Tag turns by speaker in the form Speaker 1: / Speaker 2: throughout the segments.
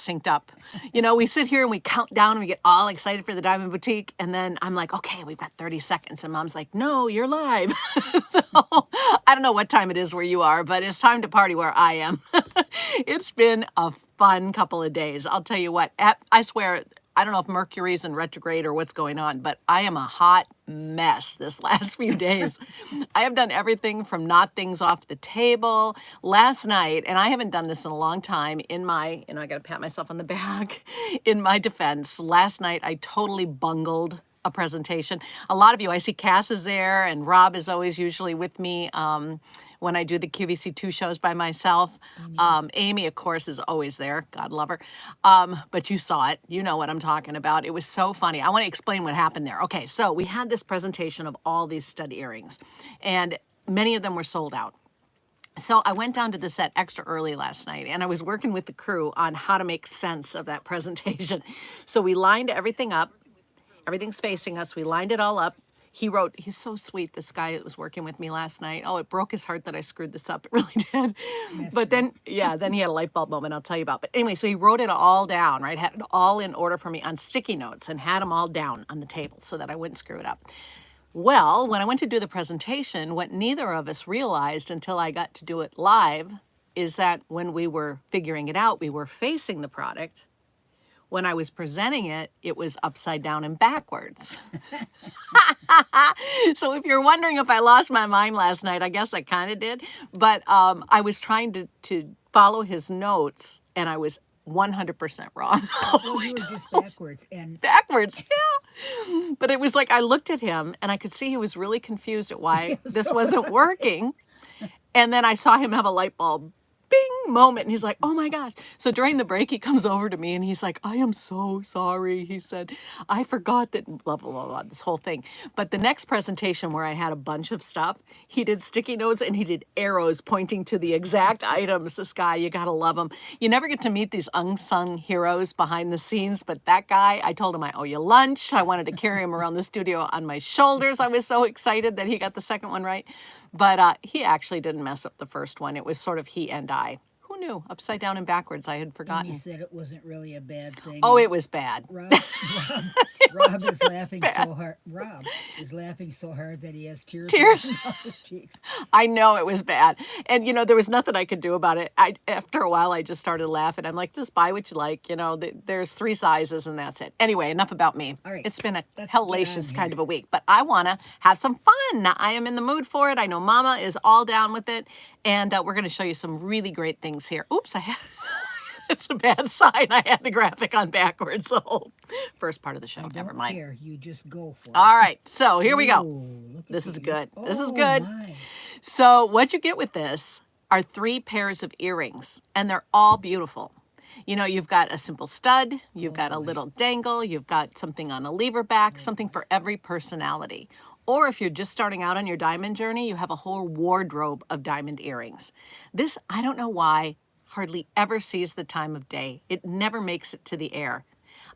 Speaker 1: synced up. We sit here and we count down and we get all excited for the Diamond Boutique. And then I'm like, okay, we've got 30 seconds. And Mom's like, no, you're live. So I don't know what time it is where you are, but it's time to party where I am. It's been a fun couple of days. I'll tell you what, I swear, I don't know if Mercury's in retrograde or what's going on, but I am a hot mess this last few days. I have done everything from knock things off the table. Last night, and I haven't done this in a long time, I got to pat myself on the back. In my defense, last night I totally bungled a presentation. A lot of you, I see Cass is there, and Rob is always usually with me when I do the QVC 2 shows by myself. Amy, of course, is always there. God love her. But you saw it. You know what I'm talking about. It was so funny. I want to explain what happened there. Okay, so we had this presentation of all these stud earrings, and many of them were sold out. So I went down to the set extra early last night, and I was working with the crew on how to make sense of that presentation. So we lined everything up. Everything's facing us. We lined it all up. He's so sweet, this guy that was working with me last night. Oh, it broke his heart that I screwed this up. It really did. Yes, but then he had a light bulb moment I'll tell you about. But anyway, so he wrote it all down, right? Had it all in order for me on sticky notes and had them all down on the table so that I wouldn't screw it up. Well, when I went to do the presentation, what neither of us realized until I got to do it live is that when we were figuring it out, we were facing the product. When I was presenting it, it was upside down and backwards. So if you're wondering if I lost my mind last night, I guess I kind of did. But I was trying to follow his notes, and I was 100% wrong.
Speaker 2: Well, you were just backwards.
Speaker 1: Backwards, yeah. But it was like I looked at him, and I could see he was really confused at why this wasn't working. And then I saw him have a light bulb bing moment, and he's like, oh my gosh. So during the break, he comes over to me and he's like, I am so sorry. He said, I forgot that blah, blah, blah, blah, this whole thing. But the next presentation where I had a bunch of stuff, he did sticky notes and he did arrows pointing to the exact items. This guy, you got to love him. You never get to meet these unsung heroes behind the scenes, but that guy, I told him I owe you lunch. I wanted to carry him around the studio on my shoulders. I was so excited that he got the second one right. But he actually didn't mess up the first one. It was sort of he and I. Who knew? Upside down and backwards. I had forgotten.
Speaker 2: And he said it wasn't really a bad thing.
Speaker 1: Oh, it was bad.
Speaker 2: Rob is laughing so hard. Rob is laughing so hard that he has tears on his cheeks.
Speaker 1: I know it was bad. And, there was nothing I could do about it. After a while, I just started laughing. I'm like, just buy what you like. There's 3 sizes and that's it. Anyway, enough about me.
Speaker 2: All right,
Speaker 1: it's been a hellacious kind of a week, but I want to have some fun. I am in the mood for it. I know Mama is all down with it. And we're going to show you some really great things here. Oops, it's a bad sign. I had the graphic on backwards the whole first part of the show. Never mind.
Speaker 2: Care. You just go for it.
Speaker 1: All right, so here we go. This is good. This is good.
Speaker 2: My.
Speaker 1: So what you get with this are 3 pairs of earrings, and they're all beautiful. You've got a simple stud, you've got a little dangle, you've got something on a lever back, something for every personality. Or if you're just starting out on your diamond journey, you have a whole wardrobe of diamond earrings. This, I don't know why, hardly ever sees the time of day. It never makes it to the air.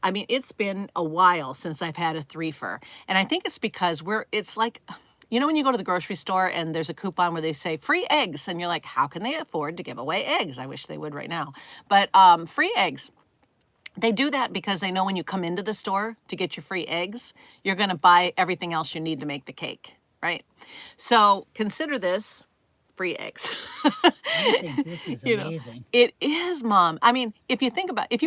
Speaker 1: I mean, it's been a while since I've had a 3-fer. And I think it's because it's like, when you go to the grocery store and there's a coupon where they say free eggs, and you're like, how can they afford to give away eggs? I wish they would right now. But free eggs. They do that because they know when you come into the store to get your free eggs, you're going to buy everything else you need to make the cake, right? So consider this free eggs.
Speaker 2: I think this is amazing.
Speaker 1: It is, Mom. I mean, if you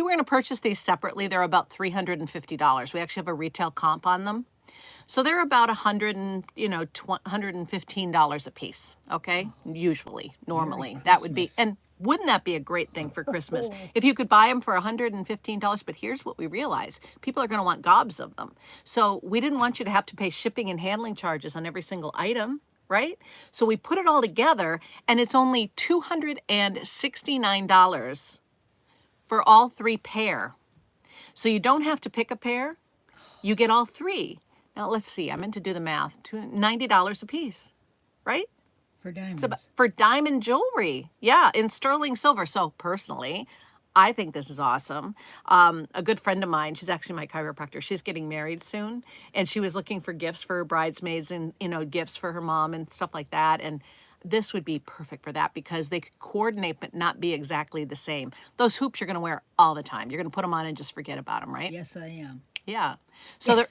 Speaker 1: were going to purchase these separately, they're about $350. We actually have a retail comp on them. So they're about $115 a piece, okay? Usually, normally. That would be, and wouldn't that be a great thing for Christmas? If you could buy them for $115, but here's what we realized. People are going to want gobs of them. So we didn't want you to have to pay shipping and handling charges on every single item, right? So we put it all together, and it's only $269 for all 3 pair. So you don't have to pick a pair. You get all 3. Now, let's see. I meant to do the math. $90 a piece, right?
Speaker 2: For diamonds.
Speaker 1: So, for diamond jewelry. Yeah, in sterling silver. So, personally, I think this is awesome. A good friend of mine, she's actually my chiropractor, she's getting married soon. And she was looking for gifts for her bridesmaids and, gifts for her mom and stuff like that. And this would be perfect for that because they could coordinate but not be exactly the same. Those hoops you're going to wear all the time. You're going to put them on and just forget about them, right?
Speaker 2: Yes, I am.
Speaker 1: Yeah. So they're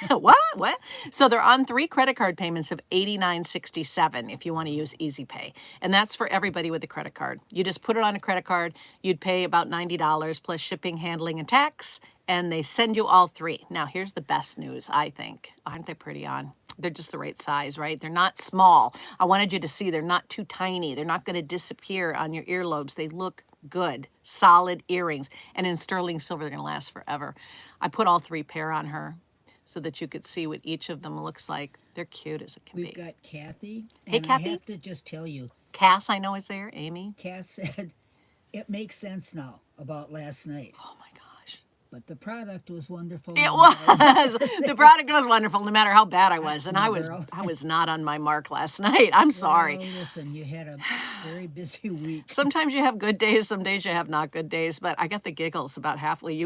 Speaker 1: what? So they're on 3 credit card payments of $89.67 if you want to use Easy Pay. And that's for everybody with a credit card. You just put it on a credit card, you'd pay about $90 plus shipping, handling, and tax, and they send you all 3. Now, here's the best news, I think. Aren't they pretty on? They're just the right size, right? They're not small. I wanted you to see they're not too tiny. They're not going to disappear on your earlobes. They look good, solid earrings. And in sterling silver, they're going to last forever. I put all 3 pair on her so that you could see what each of them looks like. They're cute as it can
Speaker 2: We've
Speaker 1: be.
Speaker 2: got Kathy.
Speaker 1: Hey,
Speaker 2: And
Speaker 1: Kathy.
Speaker 2: I have to just tell you,
Speaker 1: Cass, I know, is there. Amy.
Speaker 2: Cass said, it makes sense now about last night.
Speaker 1: Oh, my gosh.
Speaker 2: But the product was wonderful.
Speaker 1: It was. The product was wonderful, no matter how bad I was. And I
Speaker 2: girl.
Speaker 1: was not on my mark last night. I'm sorry.
Speaker 2: Well, listen, you had a very busy week.
Speaker 1: Sometimes you have good days, some days you have not good days, but I got the giggles about halfway,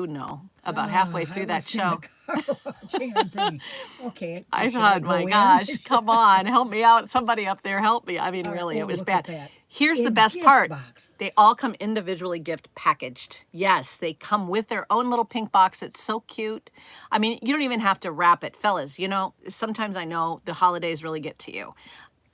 Speaker 1: about halfway through that show.
Speaker 2: I'm thinking, okay.
Speaker 1: I thought, my gosh, come on, help me out. Somebody up there, help me. I mean, really, it was
Speaker 2: look
Speaker 1: bad.
Speaker 2: at that.
Speaker 1: Here's the
Speaker 2: In
Speaker 1: best
Speaker 2: gift
Speaker 1: part.
Speaker 2: boxes.
Speaker 1: They all come individually gift packaged. Yes, they come with their own little pink box. It's so cute. I mean, you don't even have to wrap it. Fellas, sometimes I know the holidays really get to you.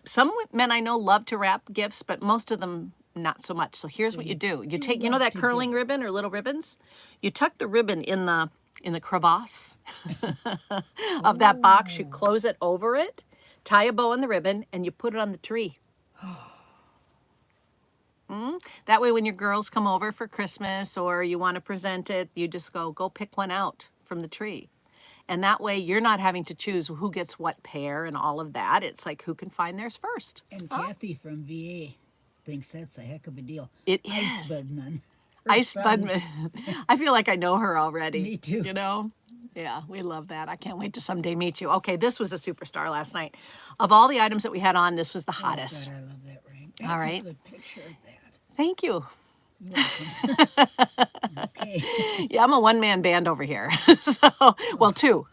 Speaker 1: Some men I know love to wrap gifts, but most of them not so much. So here's what you do. You take, that curling ribbon or little ribbons? You tuck the ribbon in the crevasse of that box. You close it over it, tie a bow on the ribbon, and you put it on the tree. That way when your girls come over for Christmas or you want to present it, you just go pick one out from the tree. And that way you're not having to choose who gets what pair and all of that. It's like who can find theirs first.
Speaker 2: And Kathy from VA thinks that's a heck of a deal.
Speaker 1: It
Speaker 2: Ice
Speaker 1: is.
Speaker 2: Budman.
Speaker 1: Ice Budman. I feel like I know her already.
Speaker 2: Me too.
Speaker 1: Yeah, we love that. I can't wait to someday meet you. Okay, this was a superstar last night. Of all the items that we had on, this was the hottest.
Speaker 2: Oh, God, I love that ring. That's
Speaker 1: All right.
Speaker 2: a good picture of that.
Speaker 1: Thank you.
Speaker 2: You're welcome. Okay.
Speaker 1: Yeah, I'm a one-man band over here. Well, two.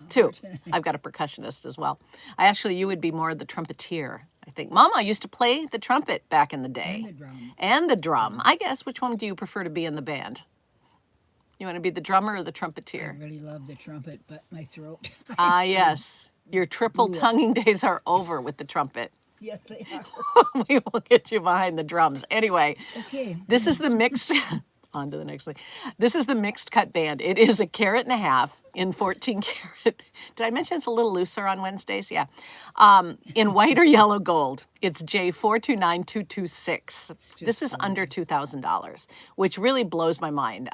Speaker 1: I've got a percussionist as well. You would be more the trumpeter, I think. Mama used to play the trumpet back in the day.
Speaker 2: And the drum.
Speaker 1: And the drum. I guess, which one do you prefer to be in the band? You want to be the drummer or the
Speaker 2: I
Speaker 1: trumpeter?
Speaker 2: really love the trumpet, but my throat.
Speaker 1: Yes. Your triple tonguing days are over with the trumpet.
Speaker 2: Yes, they are.
Speaker 1: We will get you behind the drums. Anyway,
Speaker 2: Okay.
Speaker 1: this is the mixed, on to the next thing. This is the mixed cut band. It is 1.5 carats in 14 karat. Did I mention it's a little looser on Wednesdays? Yeah. In white or yellow gold. It's J429226. This is under $2,000, which really blows my mind.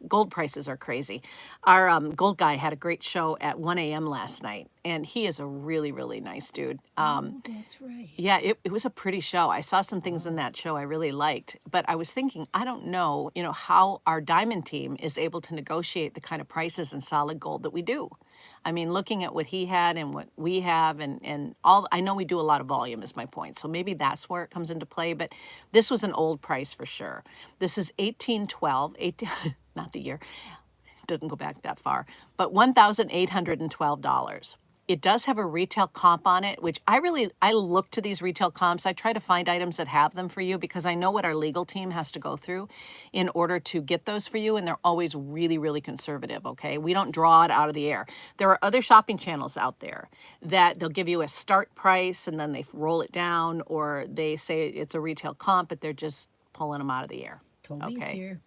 Speaker 1: Gold prices are crazy. Our gold guy had a great show at 1 a.m. last night, and he is a really, really nice dude.
Speaker 2: That's right.
Speaker 1: Yeah, it was a pretty show. I saw some things in that show I really liked, but I was thinking, I don't know, how our diamond team is able to negotiate the kind of prices in solid gold that we do. I mean, looking at what he had and what we have and all, I know we do a lot of volume is my point. So maybe that's where it comes into play, but this was an old price for sure. This is 1812, not the year, it doesn't go back that far, but $1,812. It does have a retail comp on it, which I look to these retail comps. I try to find items that have them for you because I know what our legal team has to go through in order to get those for you. And they're always really, really conservative, okay? We don't draw it out of the air. There are other shopping channels out there that they'll give you a start price and then they roll it down, or they say it's a retail comp, but they're just pulling them out of the air.
Speaker 2: Toby's here.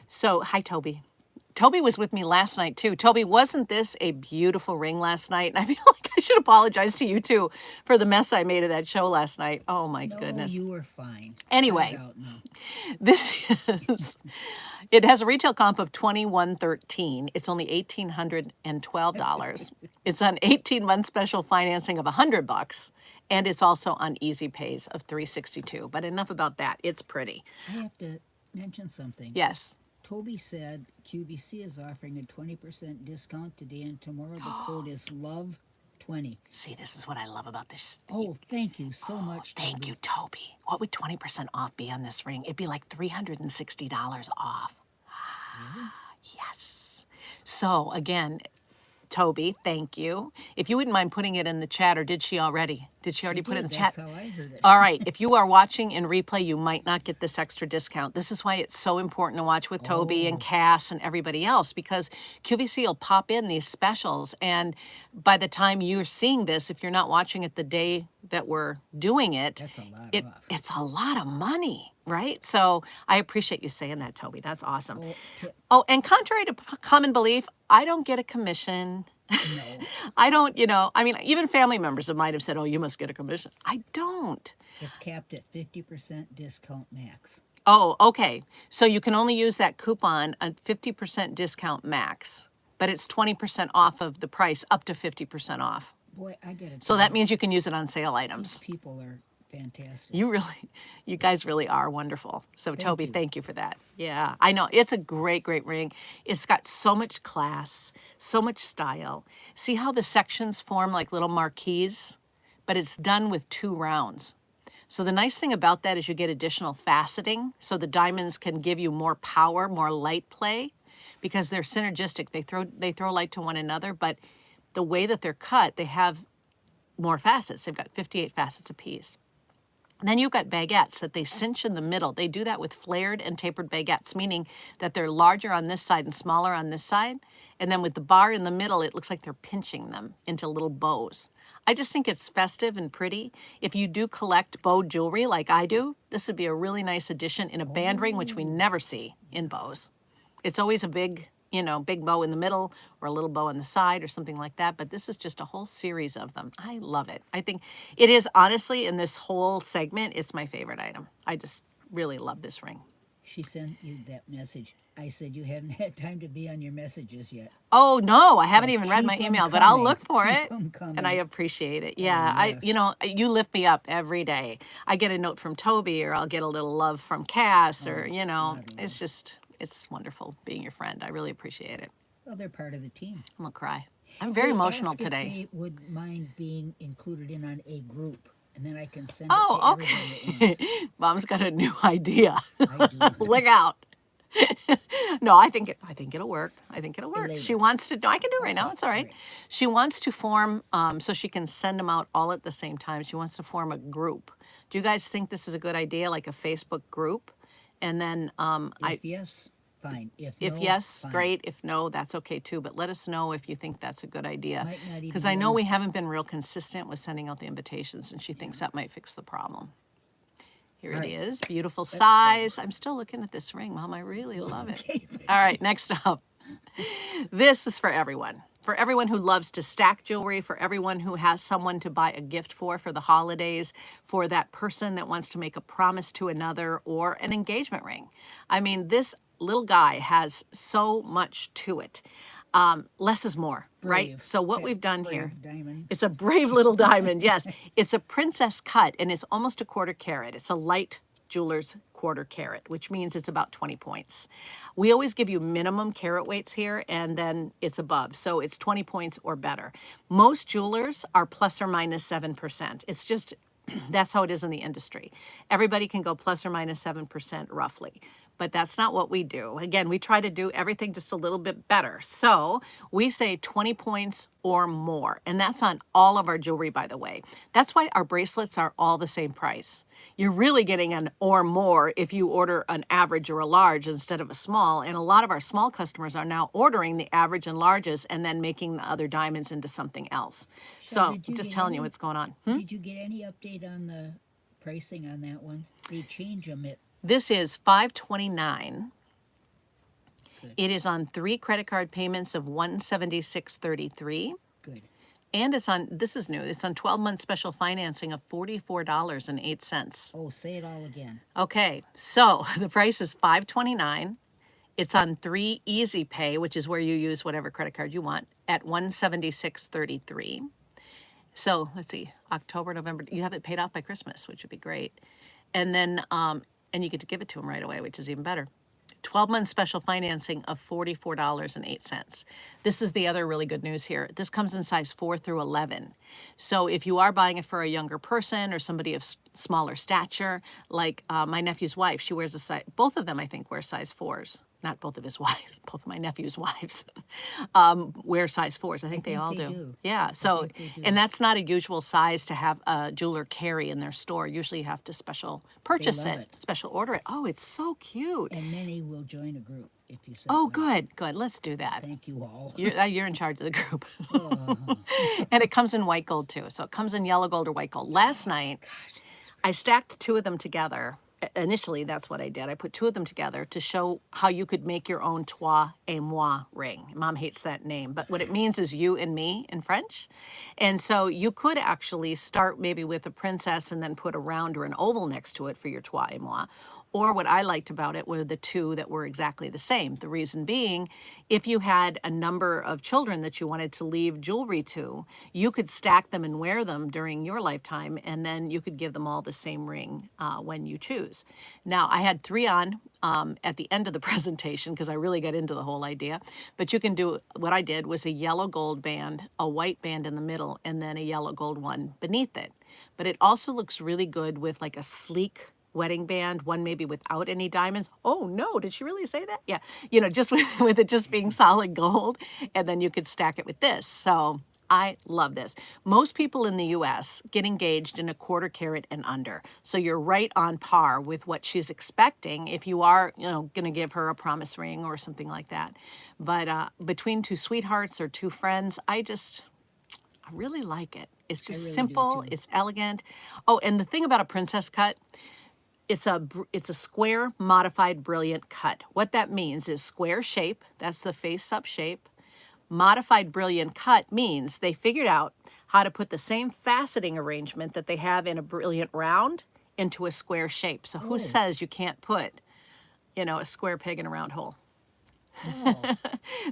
Speaker 1: So, hi, Toby. Toby was with me last night, too. Toby, wasn't this a beautiful ring last night? And I feel like I should apologize to you, too, for the mess I made of that show last night. Oh, my goodness.
Speaker 2: No, you were fine.
Speaker 1: Anyway, it has a retail comp of $2,113. It's only $1,812. It's on 18-month special financing of $100, and it's also on Easy Pays of $362. But enough about that. It's pretty.
Speaker 2: I have to mention something.
Speaker 1: Yes.
Speaker 2: Toby said QVC is offering a 20% discount today and tomorrow. The code is LOVE20.
Speaker 1: See, this is what I love about this.
Speaker 2: Oh, thank you so much, Toby.
Speaker 1: Thank you, Toby. What would 20% off be on this ring? It'd be like $360 off.
Speaker 2: Really?
Speaker 1: Yes. So, again, Toby, thank you. If you wouldn't mind putting it in the chat, or did she already? Did she already put it in the chat?
Speaker 2: That's how I heard it.
Speaker 1: All right. If you are watching in replay, you might not get this extra discount. This is why it's so important to watch with Toby and Cass and everybody else, because QVC will pop in these specials. And by the time you're seeing this, if you're not watching it the day that we're doing it,
Speaker 2: That's a lot off.
Speaker 1: it's a lot of money, right? So I appreciate you saying that, Toby. That's awesome.
Speaker 2: Well,
Speaker 1: Oh, and contrary to common belief, I don't get a commission.
Speaker 2: no,
Speaker 1: I don't, I mean, even family members might have said, oh, you must get a commission. I don't.
Speaker 2: it's capped at 50% discount max.
Speaker 1: Oh, okay. So you can only use that coupon at 50% discount max, but it's 20% off of the price, up to 50% off.
Speaker 2: Boy, I get it.
Speaker 1: So that means you can use it on sale items.
Speaker 2: People are fantastic.
Speaker 1: You guys really are wonderful. So Toby, thank you for that. Yeah, I know. It's a great, great ring. It's got so much class, so much style. See how the sections form like little marquees, but it's done with 2 rounds. So the nice thing about that is you get additional faceting. So the diamonds can give you more power, more light play, because they're synergistic. They throw light to one another, but the way that they're cut, they have more facets. They've got 58 facets apiece. Then you've got baguettes that they cinch in the middle. They do that with flared and tapered baguettes, meaning that they're larger on this side and smaller on this side. And then with the bar in the middle, it looks like they're pinching them into little bows. I just think it's festive and pretty. If you do collect bow jewelry like I do, this would be a really nice addition in a band ring, which we never see in bows. It's always a big bow in the middle or a little bow on the side or something like that. But this is just a whole series of them. I love it. I think it is, honestly, in this whole segment, it's my favorite item. I just really love this ring.
Speaker 2: She sent you that message. I said you haven't had time to be on your messages yet.
Speaker 1: Oh, no, I haven't even read my
Speaker 2: Keep 'em
Speaker 1: email, but I'll
Speaker 2: coming.
Speaker 1: look for
Speaker 2: Keep
Speaker 1: it.
Speaker 2: 'em coming.
Speaker 1: And I appreciate it. Yeah,
Speaker 2: Oh, yes.
Speaker 1: you lift me up every day. I get a note from Toby, or I'll get a little love from Cass, or, it's just, it's wonderful being your friend. I really appreciate it.
Speaker 2: Well, they're part of the team.
Speaker 1: I'm going to cry. I'm very emotional
Speaker 2: Ask if
Speaker 1: today.
Speaker 2: they would mind being included in on a group, and then I can send
Speaker 1: Oh,
Speaker 2: it to
Speaker 1: okay.
Speaker 2: everybody at once.
Speaker 1: Mom's got a new idea.
Speaker 2: I do.
Speaker 1: Look out. No, I think it'll work. I think it'll work.
Speaker 2: Later.
Speaker 1: She wants to. No, I can do it right now. It's all right.
Speaker 2: Right.
Speaker 1: She wants to form, so she can send them out all at the same time. She wants to form a group. Do you guys think this is a good idea, like a Facebook group? And then
Speaker 2: If yes, fine. If
Speaker 1: if
Speaker 2: no,
Speaker 1: yes,
Speaker 2: fine.
Speaker 1: great. If no, that's okay too. But let us know if you think that's a good idea.
Speaker 2: Might not even
Speaker 1: Because I know
Speaker 2: be-
Speaker 1: we haven't been real consistent with sending out the invitations, and she thinks that might fix the problem. Here
Speaker 2: All
Speaker 1: it
Speaker 2: right.
Speaker 1: is. Beautiful
Speaker 2: go.
Speaker 1: size. I'm still looking at this ring, Mom. I really love it.
Speaker 2: Okay.
Speaker 1: All right, next up. This is for everyone. For everyone who loves to stack jewelry, for everyone who has someone to buy a gift for the holidays, for that person that wants to make a promise to another, or an engagement ring. I mean, this little guy has so much to it. Less is more, right?
Speaker 2: Brave.
Speaker 1: So what
Speaker 2: Okay,
Speaker 1: we've done
Speaker 2: brave
Speaker 1: here,
Speaker 2: diamond.
Speaker 1: it's a brave little diamond. Yes, it's a princess cut, and it's almost a 1/4 carat. It's a light jeweler's 1/4 carat, which means it's about 20 points. We always give you minimum carat weights here, and then it's above. So it's 20 points or better. Most jewelers are plus or minus 7%. It's just, that's how it is in the industry. Everybody can go plus or minus 7% roughly. But that's not what we do. Again, we try to do everything just a little bit better. So we say 20 points or more. And that's on all of our jewelry, by the way. That's why our bracelets are all the same price. You're really getting an or more if you order an average or a large instead of a small. And a lot of our small customers are now ordering the average and larges and then making the other diamonds into something else. So
Speaker 2: did you
Speaker 1: just
Speaker 2: get
Speaker 1: telling you
Speaker 2: any-
Speaker 1: what's going on.
Speaker 2: Did you get any update on the pricing on that one? They change them at
Speaker 1: This is $529.
Speaker 2: Good.
Speaker 1: It is on 3 credit card payments of $176.33.
Speaker 2: good.
Speaker 1: And it's on, this is new, it's on 12-month special financing of $44.08.
Speaker 2: Oh, say it all again.
Speaker 1: Okay, so the price is $529. It's on 3 easy pay, which is where you use whatever credit card you want, at $176.33. So let's see, October, November, you have it paid off by Christmas, which would be great. And then, and you get to give it to them right away, which is even better. 12-month special financing of $44.08. This is the other really good news here. This comes in size 4 through 11. So if you are buying it for a younger person or somebody of smaller stature, like my nephew's wife, she wears a size, both of them I think wear size 4s. not both of his wives, both of my nephew's wives, wear size 4s. I think they all do. Yeah. So, and that's not a usual size to have a jeweler carry in their store. Usually you have to special purchase it, special order it. Oh, it's so cute.
Speaker 2: And many will join a group if you say.
Speaker 1: Oh, good, good. Let's do that.
Speaker 2: Thank you all.
Speaker 1: You're in charge of the group. And it comes in white gold too. So it comes in yellow gold or white gold. Last night, I stacked 2 of them together. Initially, that's what I did. I put 2 of them together to show how you could make your own toi et moi ring. Mom hates that name, but what it means is you and me in French. And so you could actually start maybe with a princess and then put a round or an oval next to it for your toi et moi. Or what I liked about it were the 2 that were exactly the same. The reason being, if you had a number of children that you wanted to leave jewelry to, you could stack them and wear them during your lifetime, and then you could give them all the same ring when you choose. Now, I had 3 on at the end of the presentation because I really got into the whole idea. But you can do, what I did was a yellow gold band, a white band in the middle, and then a yellow gold one beneath it. But it also looks really good with like a sleek wedding band, one maybe without any diamonds. Oh no, did she really say that? Yeah, you know, just with it just being solid gold, and then you could stack it with this. So I love this. Most people in the US get engaged in a 1/4 carat and under. So you're right on par with what she's expecting if you are, you know, going to give her a promise ring or something like that. But between 2 sweethearts or 2 friends, I really like it. It's just
Speaker 2: really
Speaker 1: simple, it's elegant. Oh, and the thing about a princess cut, it's a square modified brilliant cut. What that means is square shape, that's the face up shape. Modified brilliant cut means they figured out how to put the same faceting arrangement that they have in a brilliant round into a square shape. So who says you can't put, you know, a square peg in a round hole? Oh.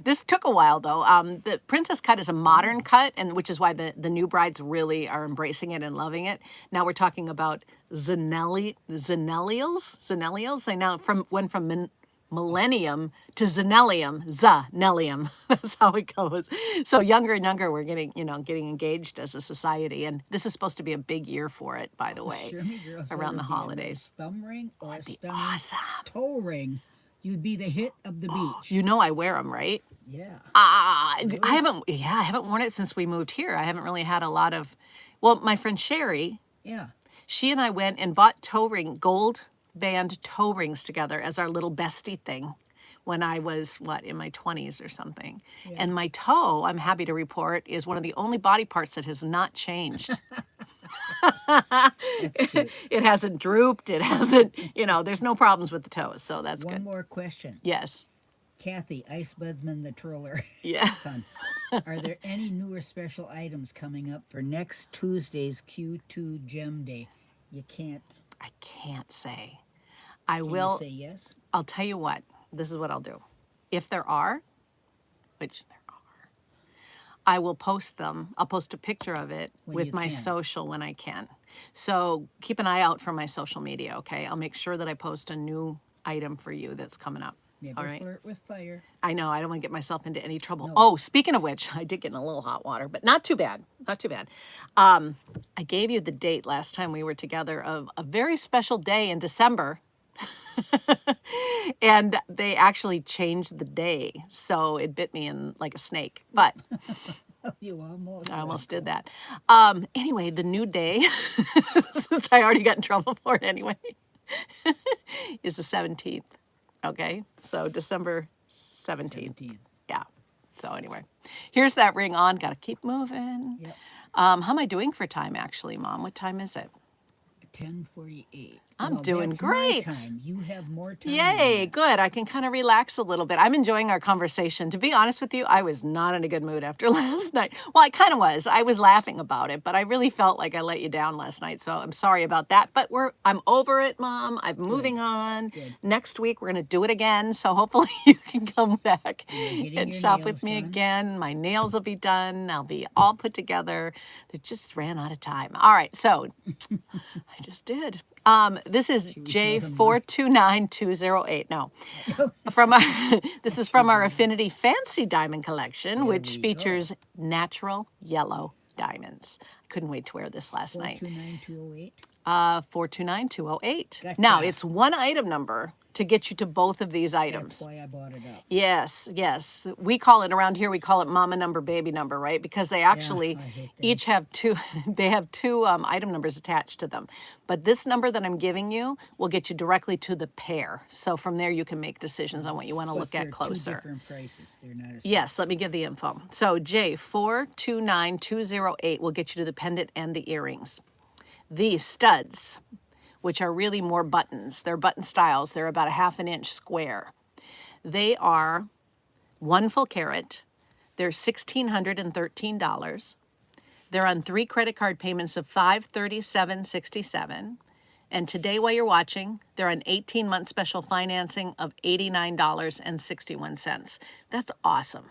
Speaker 1: This took a while though. The princess cut is a modern cut, and which is why the new brides really are embracing it and loving it. Now we're talking about zenellials. They now went from millennium to zenellium. That's how it goes. So younger and younger, we're getting engaged as a society, and this is supposed to be a big year for it, by the way, around the holidays.
Speaker 2: A thumb ring or a stunning
Speaker 1: awesome
Speaker 2: toe ring. You'd be the hit of the beach.
Speaker 1: You know I wear them, right?
Speaker 2: Yeah.
Speaker 1: Really? I haven't worn it since we moved here. I haven't really had a lot of, well, my friend Sherry, she and I went and bought gold band toe rings together as our little bestie thing when I was, in my 20s or something. Yeah. And my toe, I'm happy to report, is one of the only body parts that has not changed. It hasn't drooped. It hasn't, there's no problems with the toes. So that's good.
Speaker 2: One more question.
Speaker 1: Yes.
Speaker 2: Kathy, Ice Budman the Troller.
Speaker 1: Yeah.
Speaker 2: Son, are there any newer special items coming up for next Tuesday's Q2 Gem Day? You can't.
Speaker 1: I can't say. I
Speaker 2: Can
Speaker 1: will
Speaker 2: you say yes?
Speaker 1: I'll tell you what. This is what I'll do. If there are, which there are, I will post them. I'll post a picture of it with my social when I can. So keep an eye out for my social media, okay? I'll make sure that I post a new item for you that's coming up.
Speaker 2: Never
Speaker 1: all right?
Speaker 2: Flirt with fire.
Speaker 1: I know. I don't want to get myself into any trouble.
Speaker 2: No.
Speaker 1: Oh, speaking of which, I did get in a little hot water, but not too bad. Not too bad. I gave you the date last time we were together of a very special day in December. And they actually changed the day, so it bit me in like a snake. But
Speaker 2: You almost.
Speaker 1: I almost did that. Anyway, the new day, since I already got in trouble for it anyway, is the 17th. Okay, so December 17th. Yeah. So anyway, here's that ring on. Got to keep moving.
Speaker 2: Yep.
Speaker 1: How am I doing for time, actually, Mom? What time is it?
Speaker 2: 10:48.
Speaker 1: I'm doing great.
Speaker 2: My time. You have more time.
Speaker 1: Yay, good. I can kind of relax a little bit. I'm enjoying our conversation. To be honest with you, I was not in a good mood after last night. Well, I kind of was. I was laughing about it, but I really felt like I let you down last night, so I'm sorry about that. But I'm over it, Mom. I'm moving on. Good. Next week, we're going to do it again, so hopefully you can come back and shop with me again. My nails will be done. I'll be all put together. They just ran out of time. All right, so I just did. This is J429208. No, this is from our Affinity Fancy Diamond Collection, which features natural yellow diamonds. I couldn't wait to wear this last night.
Speaker 2: 429208.
Speaker 1: 429-208.
Speaker 2: Gotcha.
Speaker 1: Now, it's one item number to get you to both of these items.
Speaker 2: That's why I bought it up.
Speaker 1: Yes, yes. We call it around here, we call it mama number, baby number, right? Because they actually
Speaker 2: I hate them.
Speaker 1: each have two, they have two item numbers attached to them. But this number that I'm giving you will get you directly to the pair. So from there, you can make decisions on what you want to look
Speaker 2: But
Speaker 1: at
Speaker 2: they're
Speaker 1: closer.
Speaker 2: two different prices. They're not a
Speaker 1: Yes, let me give the info. So J429208 will get you to the pendant and the earrings. The studs, which are really more buttons, they're button styles, they're about a 1/2 inch square. They are 1 full carat. They're $1,613. They're on 3 credit card payments of $537.67. And today, while you're watching, they're on 18-month special financing of $89.61. That's awesome.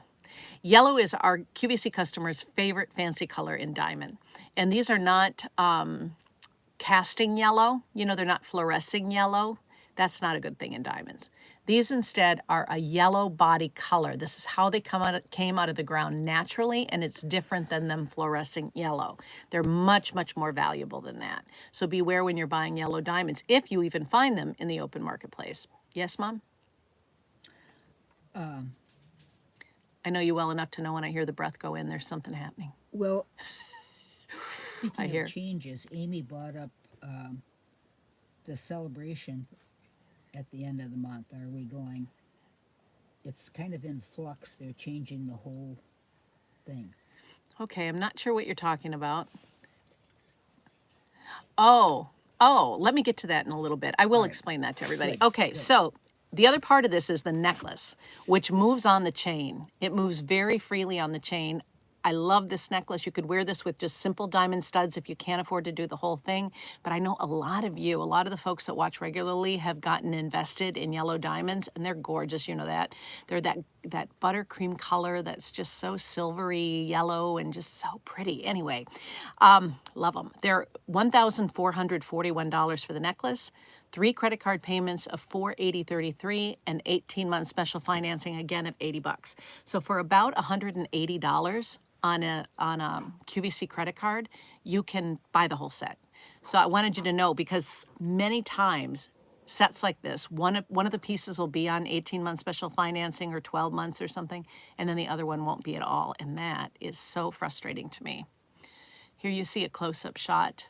Speaker 1: Yellow is our QVC customers' favorite fancy color in diamond. And these are not casting yellow. You know, they're not fluorescing yellow. That's not a good thing in diamonds. These instead are a yellow body color. This is how they came out of the ground naturally, and it's different than them fluorescing yellow. They're much, much more valuable than that. So beware when you're buying yellow diamonds, if you even find them in the open marketplace. Yes, Mom? I know you well enough to know when I hear the breath go in, there's something happening.
Speaker 2: Well,
Speaker 1: I
Speaker 2: speaking
Speaker 1: hear.
Speaker 2: of changes, Amy bought up the celebration at the end of the month. Are we going? It's kind of in flux. They're changing the whole thing.
Speaker 1: Okay, I'm not sure what you're talking about. Oh, let me get to that in a little bit. I will explain that to everybody.
Speaker 2: Good,
Speaker 1: Okay,
Speaker 2: good.
Speaker 1: so the other part of this is the necklace, which moves on the chain. It moves very freely on the chain. I love this necklace. You could wear this with just simple diamond studs if you can't afford to do the whole thing. But I know a lot of the folks that watch regularly have gotten invested in yellow diamonds, and they're gorgeous. You know that. They're that buttercream color that's just so silvery yellow and just so pretty. Anyway, love them. They're $1,441 for the necklace. 3 credit card payments of $480.33 and 18-month special financing again of $80. So for about $180 on a QVC credit card, you can buy the whole set. So I wanted you to know, because many times sets like this, one of the pieces will be on 18-month special financing or 12 months or something, and then the other one won't be at all, and that is so frustrating to me. Here you see a close-up shot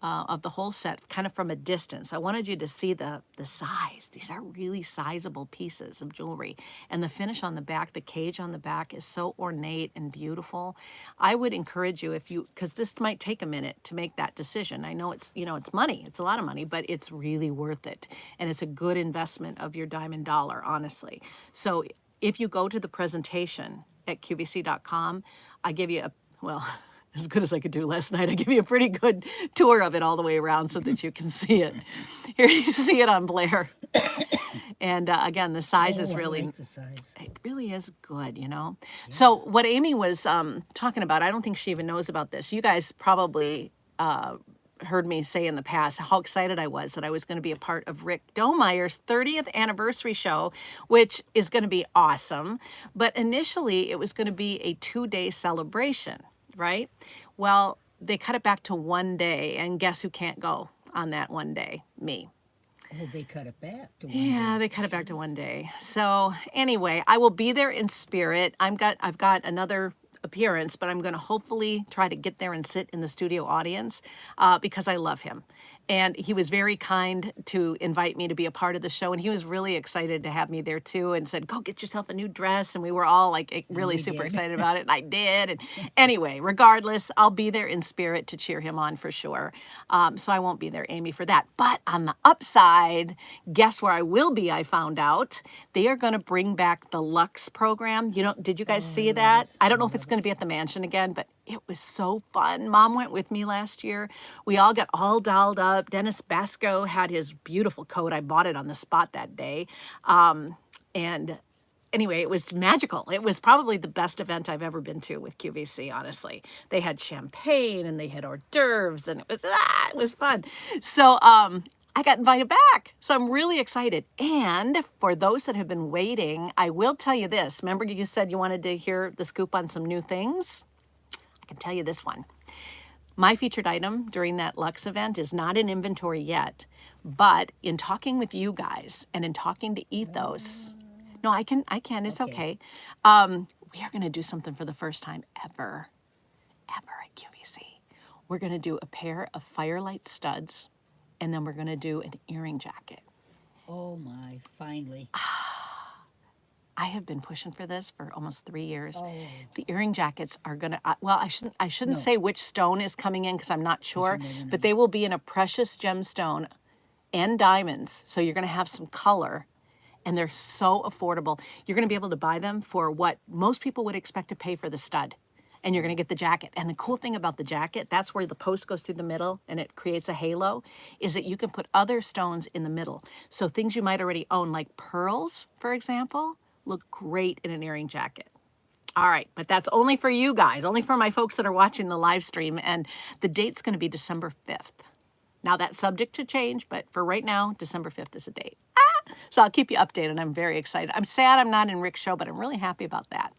Speaker 1: of the whole set, kind of from a distance. I wanted you to see the size. These are really sizable pieces of jewelry. And the finish on the back, the cage on the back is so ornate and beautiful. I would encourage you, because this might take a minute to make that decision. I know it's money. It's a lot of money, but it's really worth it. And it's a good investment of your diamond dollar, honestly. So if you go to the presentation at QVC.com, I give you as good as I could do last night, I give you a pretty good tour of it all the way around so that you can see it. Here you see it on Blair. And again, the size is really,
Speaker 2: I like the size.
Speaker 1: It really is good, Yeah. So what Amy was talking about, I don't think she even knows about this. You guys probably heard me say in the past how excited I was that I was going to be a part of Rick Domeyer's 30th anniversary show, which is going to be awesome. But initially, it was going to be a 2-day celebration. Right? Well, they cut it back to 1 day, and guess who can't go on that 1 day? Me.
Speaker 2: Oh, they cut it back to 1 day.
Speaker 1: Yeah, they cut it back to 1 day. So anyway, I will be there in spirit. I've got another appearance, but I'm going to hopefully try to get there and sit in the studio audience because I love him. And he was very kind to invite me to be a part of the show. And he was really excited to have me there too, and said, go get yourself a new dress. And we were all like really super excited about it. And I did. And anyway, regardless, I'll be there in spirit to cheer him on for sure. So I won't be there, Amy, for that. But on the upside, guess where I will be, I found out. They are going to bring back the Lux program. Did you guys see that? I don't know if it's going to be at the mansion again, but it was so fun. Mom went with me last year. We all got all dolled up. Dennis Basco had his beautiful coat. I bought it on the spot that day. And anyway, it was magical. It was probably the best event I've ever been to with QVC, honestly. They had champagne and they had hors d'oeuvres, and it was fun. So I got invited back. So I'm really excited. And for those that have been waiting, I will tell you this. Remember you said you wanted to hear the scoop on some new things? I can tell you this one. My featured item during that Lux event is not in inventory yet, but in talking with you guys and in talking to Ethos, no, I can, it's
Speaker 2: Okay.
Speaker 1: okay. We are going to do something for the first time ever at QVC. We're going to do a pair of Firelight studs, and then we're going to do an earring jacket.
Speaker 2: Oh my, finally.
Speaker 1: I have been pushing for this for almost 3 years.
Speaker 2: Oh,
Speaker 1: The earring jackets are going to, well, I shouldn't
Speaker 2: no,
Speaker 1: say which stone is coming in because I'm not
Speaker 2: 'cause you
Speaker 1: sure,
Speaker 2: never
Speaker 1: but
Speaker 2: know.
Speaker 1: they will be in a precious gemstone and diamonds. So you're going to have some color, and they're so affordable. You're going to be able to buy them for what most people would expect to pay for the stud. And you're going to get the jacket. And the cool thing about the jacket, that's where the post goes through the middle and it creates a halo, is that you can put other stones in the middle. So things you might already own, like pearls, for example, look great in an earring jacket. All right, but that's only for you guys, only for my folks that are watching the live stream. And the date's going to be December 5th. Now, that's subject to change, but for right now, December 5th is a date. So I'll keep you updated. I'm very excited. I'm sad I'm not in Rick's show, but I'm really happy about that.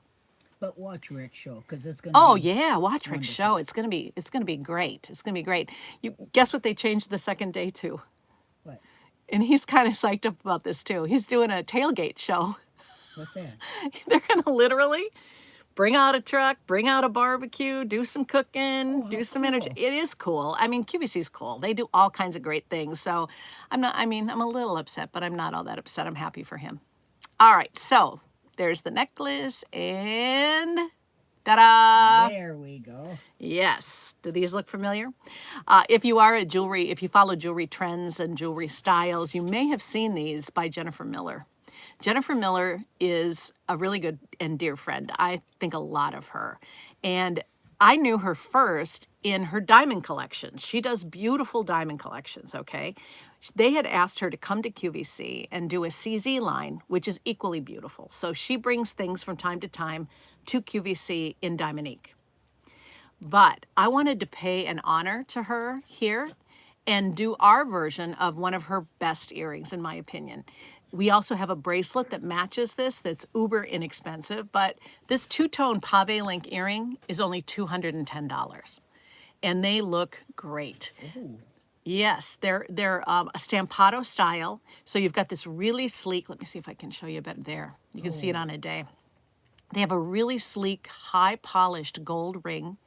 Speaker 2: But watch Rick's show because it's going to
Speaker 1: Oh
Speaker 2: be
Speaker 1: yeah, watch Rick's show.
Speaker 2: wonderful.
Speaker 1: It's gonna be great. It's gonna be great. You guess what they changed the second day to?
Speaker 2: What?
Speaker 1: And he's kind of psyched up about this too. He's doing a tailgate show.
Speaker 2: What's that?
Speaker 1: They're gonna literally bring out a truck, bring out a barbecue, do some cooking,
Speaker 2: Oh, how
Speaker 1: do some energy.
Speaker 2: cool.
Speaker 1: It is cool. I mean, QVC's cool. They do all kinds of great things. So I'm a little upset, but I'm not all that upset. I'm happy for him. All right, so there's the necklace and ta-da!
Speaker 2: There we go.
Speaker 1: Yes. Do these look familiar? If you follow jewelry trends and jewelry styles, you may have seen these by Jennifer Miller. Jennifer Miller is a really good and dear friend. I think a lot of her. And I knew her first in her diamond collections. She does beautiful diamond collections, okay? They had asked her to come to QVC and do a CZ line, which is equally beautiful. So she brings things from time to time to QVC in Diamonique. But I wanted to pay an honor to her here and do our version of one of her best earrings, in my opinion. We also have a bracelet that matches this that's uber inexpensive, but this two-tone pave link earring is only $210. And they look great.
Speaker 2: Oh,
Speaker 1: Yes, they're a stampado style. So you've got this really sleek, let me see if I can show you a bit there. You can see it
Speaker 2: oh,
Speaker 1: on a day. They have a really sleek, high polished gold ring.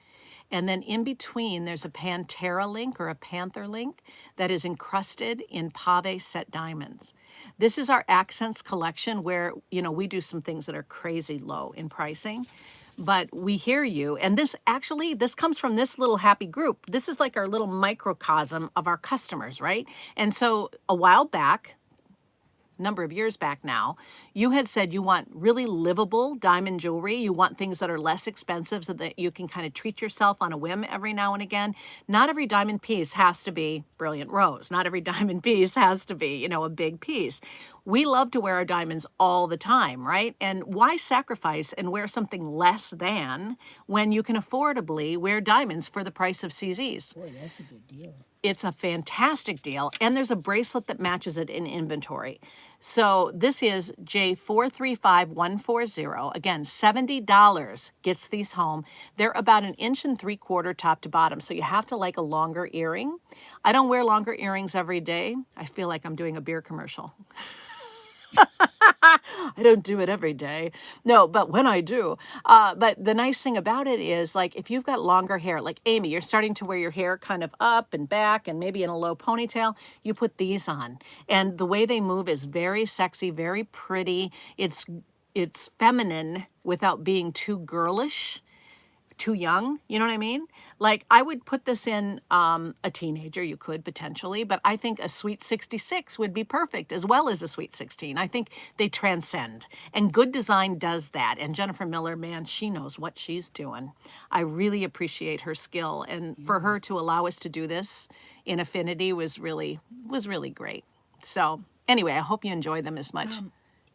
Speaker 1: And then in between, there's a Pantera link or a Panther link that is encrusted in pave set diamonds. This is our accents collection where, we do some things that are crazy low in pricing, but we hear you. And this comes from this little happy group. This is like our little microcosm of our customers, right? And so a while back, number of years back now, you had said you want really livable diamond jewelry. You want things that are less expensive so that you can kind of treat yourself on a whim every now and again. Not every diamond piece has to be brilliant rose. Not every diamond piece has to be, a big piece. We love to wear our diamonds all the time, right? And why sacrifice and wear something less than when you can affordably wear diamonds for the price of CZs?
Speaker 2: boy, that's a good deal.
Speaker 1: It's a fantastic deal. And there's a bracelet that matches it in inventory. So this is J435140. Again, $70 gets these home. They're about 1.75 inches top to bottom. So you have to like a longer earring. I don't wear longer earrings every day. I feel like I'm doing a beer commercial. I don't do it every day. No, but when I do. But the nice thing about it is, like, if you've got longer hair, like Amy, you're starting to wear your hair kind of up and back and maybe in a low ponytail, you put these on. And the way they move is very sexy, very pretty. It's feminine without being too girlish, too young. You know what I mean? Like, I would put this in a teenager, you could potentially, but I think a sweet 66 would be perfect as well as a sweet 16. I think they transcend, and good design does that. And Jennifer Miller, man, she knows what she's doing. I really appreciate her skill, and for her to allow us to do this in Affinity was really great. So anyway, I hope you enjoy them as much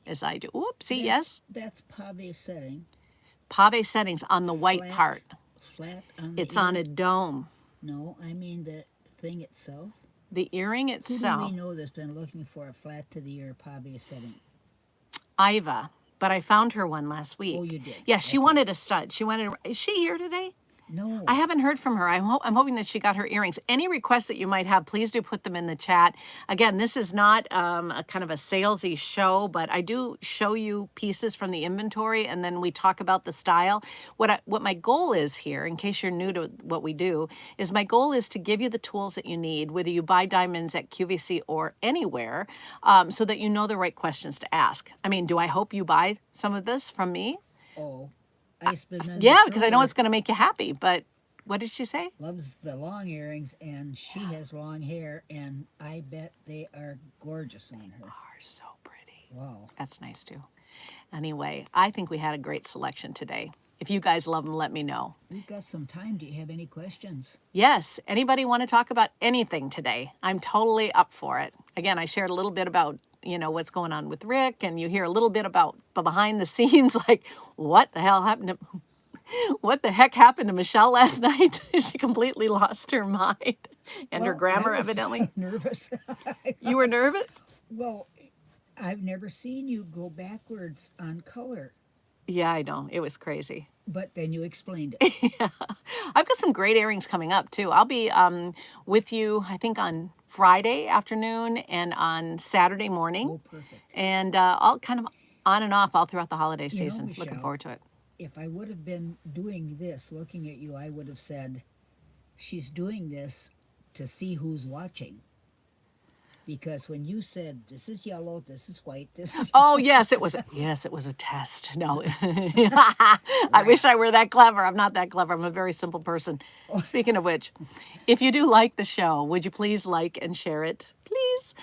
Speaker 1: as I do. Oopsie, yes.
Speaker 2: That's pave setting.
Speaker 1: Pave settings on the white
Speaker 2: Flat,
Speaker 1: part.
Speaker 2: flat on the
Speaker 1: It's on
Speaker 2: ear.
Speaker 1: a dome.
Speaker 2: No, I mean the thing itself.
Speaker 1: The earring
Speaker 2: Who do
Speaker 1: itself,
Speaker 2: we know that's been looking for a flat to the ear pave setting?
Speaker 1: Iva, but I found her one last week.
Speaker 2: Oh, you did?
Speaker 1: Yeah, she
Speaker 2: Okay.
Speaker 1: wanted a stud. Is she here today?
Speaker 2: No.
Speaker 1: I haven't heard from her. I'm hoping that she got her earrings. Any requests that you might have, please do put them in the chat. Again, this is not a kind of a salesy show, but I do show you pieces from the inventory, and then we talk about the style. What my goal is here, in case you're new to what we do, is my goal is to give you the tools that you need, whether you buy diamonds at QVC or anywhere, so that you know the right questions to ask. I mean, do I hope you buy some of this from me?
Speaker 2: Oh, Ice Banana
Speaker 1: Yeah, because I know
Speaker 2: Stroller
Speaker 1: it's going to make you happy, but what did she say?
Speaker 2: loves the long earrings, and she has long hair, and I bet they are gorgeous on her.
Speaker 1: Are so pretty.
Speaker 2: Wow.
Speaker 1: That's nice too. Anyway, I think we had a great selection today. If you guys love them, let me know.
Speaker 2: We've got some time. Do you have any questions?
Speaker 1: Yes, anybody want to talk about anything today? I'm totally up for it. Again, I shared a little bit about, what's going on with Rick, and you hear a little bit about the behind the scenes, like what the hell happened to what the heck happened to Michelle last night? She completely lost her mind. And her
Speaker 2: Well,
Speaker 1: grammar,
Speaker 2: I was
Speaker 1: evidently.
Speaker 2: nervous.
Speaker 1: You were nervous?
Speaker 2: Well, I've never seen you go backwards on color,
Speaker 1: Yeah, I know. It was crazy.
Speaker 2: but then you explained it.
Speaker 1: Yeah. I've got some great earrings coming up too. I'll be with you, I think, on Friday afternoon and on Saturday morning.
Speaker 2: Oh, perfect.
Speaker 1: And all kind of on and off all throughout the holiday
Speaker 2: You know,
Speaker 1: season. Looking
Speaker 2: Michelle,
Speaker 1: forward to it.
Speaker 2: if I would have been doing this, looking at you, I would have said, she's doing this to see who's watching. Because when you said, this is yellow, this is white, this is...
Speaker 1: Oh, yes, it was a test. No. I wish I were that clever. I'm not that clever. I'm a very simple person. Speaking of which, if you do like the show, would you please like and share it? Please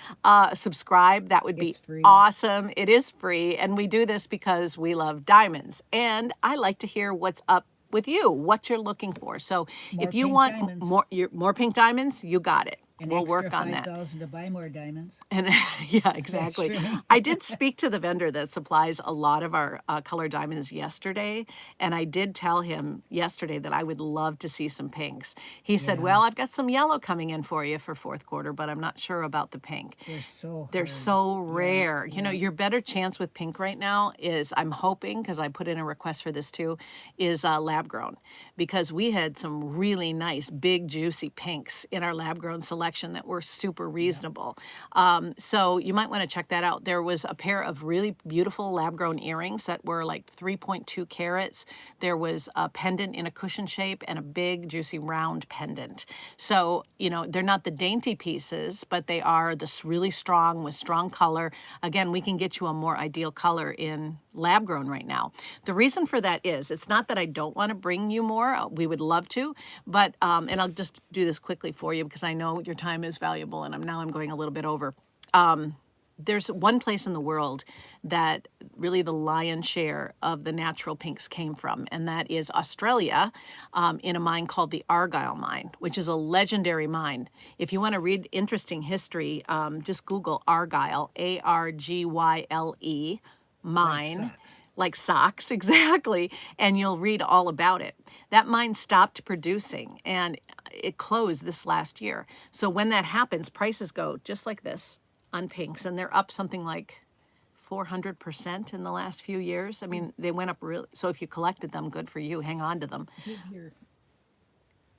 Speaker 1: subscribe. That would be
Speaker 2: It's free.
Speaker 1: awesome. It is free. And we do this because we love diamonds. And I like to hear what's up with you, what you're looking for. So
Speaker 2: More
Speaker 1: if you
Speaker 2: pink
Speaker 1: want
Speaker 2: diamonds.
Speaker 1: more pink diamonds, you got it.
Speaker 2: An
Speaker 1: We'll
Speaker 2: extra
Speaker 1: work on that.
Speaker 2: 5,000 to buy more diamonds.
Speaker 1: And yeah, exactly.
Speaker 2: right.
Speaker 1: I did speak to the vendor that supplies a lot of our color diamonds yesterday, and I did tell him yesterday that I would love to see some pinks. He said,
Speaker 2: Yeah.
Speaker 1: well, I've got some yellow coming in for you for fourth quarter, but I'm not sure about the pink.
Speaker 2: They're
Speaker 1: They're so rare. You know, your better chance with pink right now is, I'm hoping, because I put in a request for this too, is lab grown. Because we had some really nice, big, juicy pinks in our lab grown selection that were super reasonable. So you might want to check that out. There was a pair of really beautiful lab grown earrings that were like 3.2 carats. There was a pendant in a cushion shape and a big, juicy, round pendant. So, they're not the dainty pieces, but they are this really strong with strong color. Again, we can get you a more ideal color in lab grown right now. The reason for that is, it's not that I don't want to bring you more. We would love to, but, and I'll just do this quickly for you because I know your time is valuable and I'm going a little bit over. There's one place in the world that really the lion's share of the natural pinks came from, and that is Australia, in a mine called the Argyle Mine, which is a legendary mine. If you want to read interesting history, just Google Argyle, Argyle mine. Like socks, exactly. And you'll read all about it. That mine stopped producing and it closed this last year. So when that happens, prices go just like this on pinks, and they're up something like 400% in the last few years. I mean, they went up really. So if you collected them, good for you. Hang on to them.
Speaker 2: Give your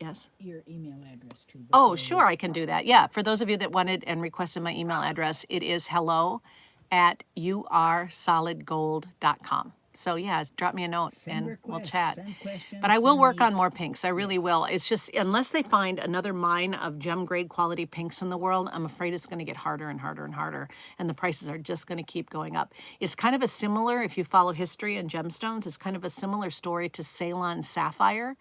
Speaker 1: Yes.
Speaker 2: your email address too.
Speaker 1: Oh, sure, I can do that. Yeah, for those of you that wanted and requested my email address, it is hello@ursolidgold.com. So yeah, drop me a note and we'll chat.
Speaker 2: Send questions,
Speaker 1: But I will
Speaker 2: send
Speaker 1: work on
Speaker 2: needs.
Speaker 1: more pinks. I really will. It's just, unless they find another mine of gem grade quality pinks in the world, I'm afraid it's going to get harder and harder and harder. And the prices are just going to keep going up. It's kind of a similar, if you follow history and gemstones, it's kind of a similar story to Ceylon sapphire.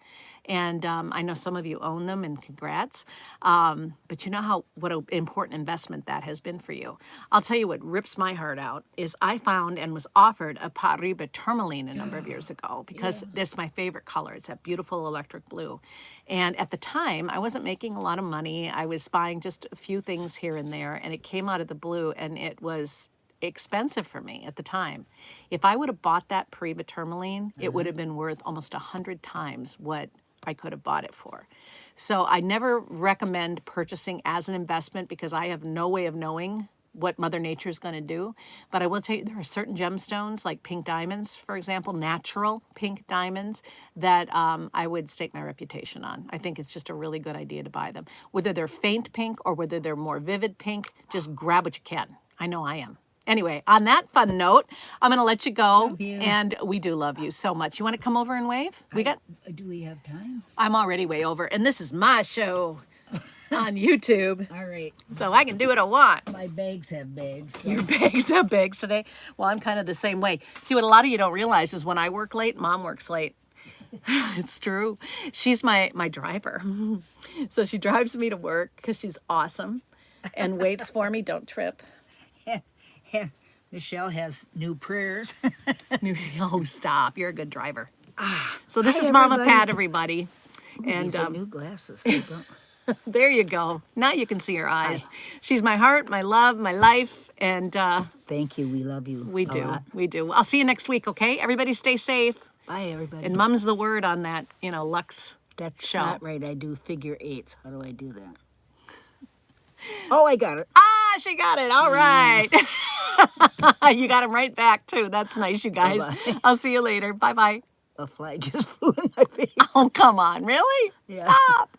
Speaker 1: And I know some of you own them, and congrats. But you know what an important investment that has been for you. I'll tell you what rips my heart out is I found and was offered a Pariba tourmaline a number of years ago because this is my favorite color. It's that beautiful electric blue. And at the time, I wasn't making a lot of money. I was buying just a few things here and there, and it came out of the blue, and it was expensive for me at the time. If I would have bought that Pariba tourmaline, it would have been worth almost 100 times what I could have bought it for. So I never recommend purchasing as an investment because I have no way of knowing what Mother Nature is going to do. But I will tell you, there are certain gemstones, like pink diamonds, for example, natural pink diamonds, that I would stake my reputation on. I think it's just a really good idea to buy them. Whether they're faint pink or whether they're more vivid pink, just grab what you can. I know I am. Anyway, on that fun note, I'm going to let you go.
Speaker 2: Love you.
Speaker 1: And we do love you so much. You want to come over and wave?
Speaker 2: Do we have time?
Speaker 1: I'm already way over. And this is my show on YouTube.
Speaker 2: All right.
Speaker 1: So I can do what I want.
Speaker 2: My bags have bags. So.
Speaker 1: Your bags have bags today. Well, I'm kind of the same way. See, what a lot of you don't realize is when I work late, Mom works late. It's true. She's my driver. So she drives me to work because she's awesome and waits for me. Don't trip.
Speaker 2: Michelle has new prayers.
Speaker 1: Oh, stop. You're a good driver. So this
Speaker 2: Hi,
Speaker 1: is Mama
Speaker 2: everybody.
Speaker 1: Pat, everybody.
Speaker 2: Ooh,
Speaker 1: And
Speaker 2: these are new glasses. They don't...
Speaker 1: there you go. Now you can see her eyes. She's my heart, my love, my life. And
Speaker 2: Thank you. We love you.
Speaker 1: we
Speaker 2: a
Speaker 1: do.
Speaker 2: lot.
Speaker 1: We do. I'll see you next week, okay? Everybody stay safe.
Speaker 2: Bye, everybody.
Speaker 1: And Mom's the word on that, Lux
Speaker 2: That's
Speaker 1: show.
Speaker 2: not right. I do figure eights. How do I do that? Oh, I got it.
Speaker 1: Ah, she got it. All right. You got him right back, too. That's nice, you guys.
Speaker 2: Bye-bye.
Speaker 1: I'll see you later. Bye-bye.
Speaker 2: A fly just flew in my face.
Speaker 1: Oh, come on. Really?
Speaker 2: Yeah.
Speaker 1: Stop.